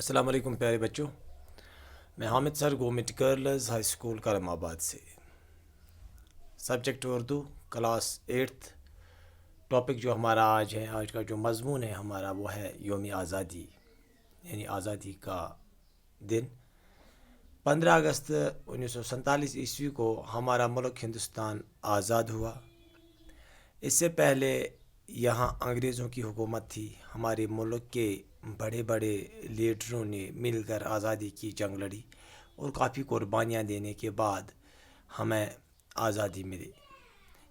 السلام علیکم پیارے بچوں، میں حامد سر گورنمنٹ گرلز ہائی اسکول کرم آباد سے، سبجیکٹ اردو، کلاس 8۔ ٹاپک جو ہمارا آج کا جو مضمون ہے ہمارا وہ ہے یوم آزادی، یعنی آزادی کا دن۔ 15 اگست 1947 کو ہمارا ملک ہندوستان آزاد ہوا۔ اس سے پہلے یہاں انگریزوں کی حکومت تھی۔ ہمارے ملک کے بڑے بڑے لیڈروں نے مل کر آزادی کی جنگ لڑی اور کافی قربانیاں دینے کے بعد ہمیں آزادی ملی۔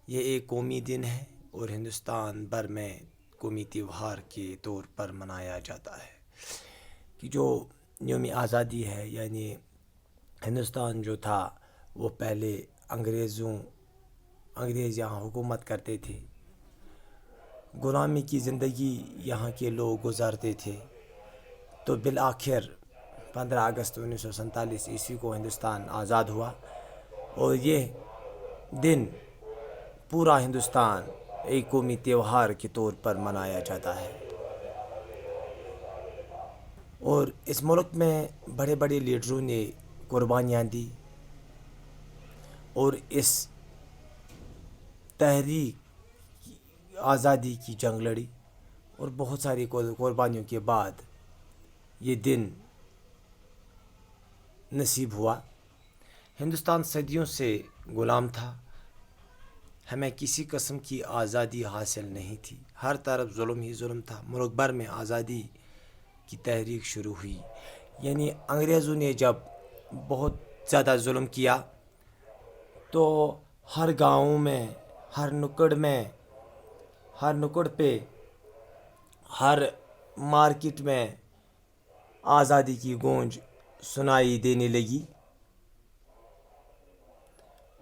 یہ ایک قومی دن ہے اور ہندوستان بھر میں قومی تہوار کے طور پر منایا جاتا ہے کہ جو یوم آزادی ہے، یعنی ہندوستان جو تھا وہ پہلے انگریز یہاں حکومت کرتے تھے، غلامی کی زندگی یہاں کے لوگ گزارتے تھے، تو بالآخر 15 اگست 1947 کو ہندوستان آزاد ہوا اور یہ دن پورا ہندوستان ایک قومی تہوار کے طور پر منایا جاتا ہے۔ اور اس ملک میں بڑے بڑے لیڈروں نے قربانیاں دی اور اس تحریک آزادی کی جنگ لڑی، اور بہت ساری قربانیوں کے بعد یہ دن نصیب ہوا۔ ہندوستان صدیوں سے غلام تھا، ہمیں کسی قسم کی آزادی حاصل نہیں تھی، ہر طرف ظلم ہی ظلم تھا۔ ملک بھر میں آزادی کی تحریک شروع ہوئی، یعنی انگریزوں نے جب بہت زیادہ ظلم کیا تو ہر گاؤں میں، ہر نکڑ پہ، ہر مارکیٹ میں آزادی کی گونج سنائی دینے لگی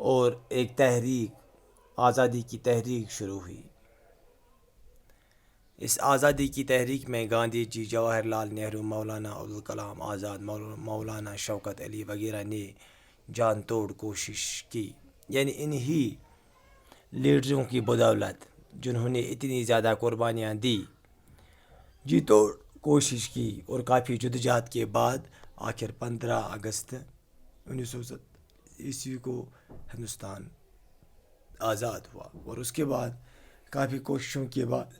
اور ایک تحریک، آزادی کی تحریک شروع ہوئی۔ اس آزادی کی تحریک میں گاندھی جی، جواہر لال نہرو، مولانا ابوالکلام آزاد، مولانا شوکت علی وغیرہ نے جان توڑ کوشش کی، یعنی انہی لیڈروں کی بدولت جنہوں نے اتنی زیادہ قربانیاں دی، جی توڑ کوشش کی، اور کافی جدوجہد کے بعد آخر 15 اگست 1947 کو ہندوستان آزاد ہوا۔ اور اس کے بعد کافی کوششوں کے بعد،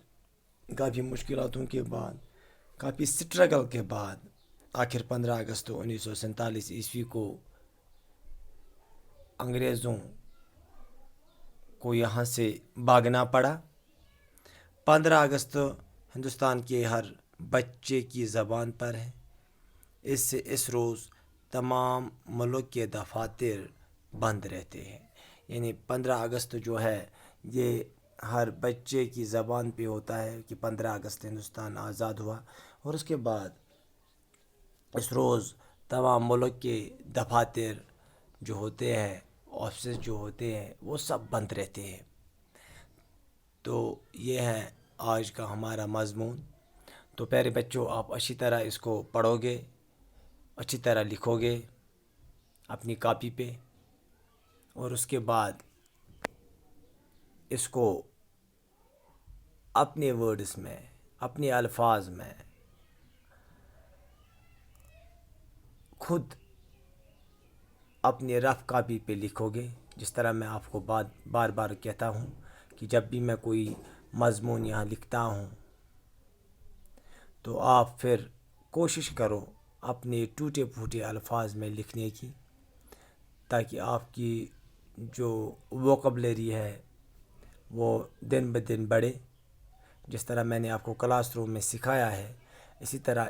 کافی مشکلاتوں کے بعد، کافی سٹرگل کے بعد آخر 15 اگست 1947 کو انگریزوں کو یہاں سے بھاگنا پڑا۔ 15 اگست ہندوستان کے ہر بچے کی زبان پر ہے۔ اس روز تمام ملک کے دفاتر بند رہتے ہیں، یعنی 15 اگست جو ہے یہ ہر بچے کی زبان پہ ہوتا ہے کہ 15 اگست ہندوستان آزاد ہوا۔ اور اس کے بعد اس روز تمام ملک کے دفاتر جو ہوتے ہیں، آفسز جو ہوتے ہیں، وہ سب بند رہتے ہیں۔ تو یہ ہے آج کا ہمارا مضمون۔ تو پیارے بچوں، آپ اچھی طرح اس کو پڑھو گے، اچھی طرح لکھو گے اپنی کاپی پہ، اور اس کے بعد اس کو اپنے ورڈز میں، اپنے الفاظ میں خود اپنے رف کاپی پہ لکھو گے، جس طرح میں آپ کو بار بار کہتا ہوں کہ جب بھی میں کوئی مضمون یہاں لکھتا ہوں تو آپ پھر کوشش کرو اپنے ٹوٹے پھوٹے الفاظ میں لکھنے کی، تاکہ آپ کی جو ووکیبلری ہے وہ دن بدن بڑھے۔ جس طرح میں نے آپ کو کلاس روم میں سکھایا ہے، اسی طرح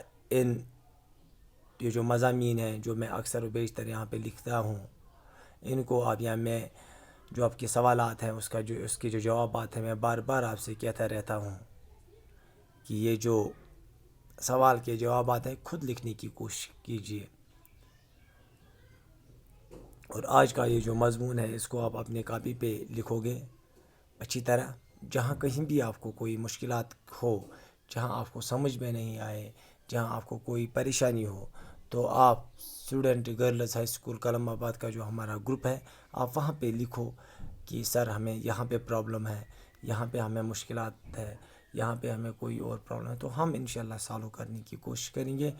یہ جو مضامین ہیں جو میں اکثر و بیشتر یہاں پہ لکھتا ہوں، ان کو آپ یہاں میں جو آپ کے سوالات ہیں اس کے جو جوابات ہیں، میں بار بار آپ سے کہتا رہتا ہوں کہ یہ جو سوال کے جوابات ہیں خود لکھنے کی کوشش کیجیے۔ اور آج کا یہ جو مضمون ہے اس کو آپ اپنے کاپی پہ لکھو گے اچھی طرح۔ جہاں کہیں بھی آپ کو کوئی مشکلات ہو، جہاں آپ کو سمجھ میں نہیں آئے، جہاں آپ کو کوئی پریشانی ہو، تو آپ اسٹوڈنٹ گرلز ہائی اسکول کرم آباد کا جو ہمارا گروپ ہے، آپ وہاں پہ لکھو کہ سر ہمیں یہاں پہ پرابلم ہے، یہاں پہ ہمیں مشکلات ہے، یہاں پہ ہمیں کوئی اور پرابلم ہے، تو ہم انشاءاللہ سالو کرنے کی کوشش کریں گے۔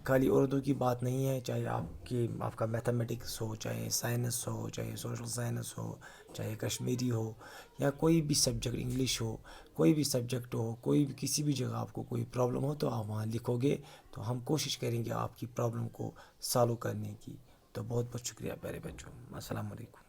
خالی اردو کی بات نہیں ہے، چاہے آپ کا میتھمیٹکس ہو، چاہے سائنس ہو، چاہے سوشل سائنس ہو، چاہے کشمیری ہو، یا کوئی بھی سبجیکٹ، انگلش ہو، کوئی بھی سبجیکٹ ہو، کوئی بھی کسی بھی جگہ آپ کو کوئی پرابلم ہو تو آپ وہاں لکھو گے تو ہم کوشش کریں گے آپ کی پرابلم کو سالو کرنے کی. تو بہت بہت شکریہ پیارے بچوں. السلام علیکم.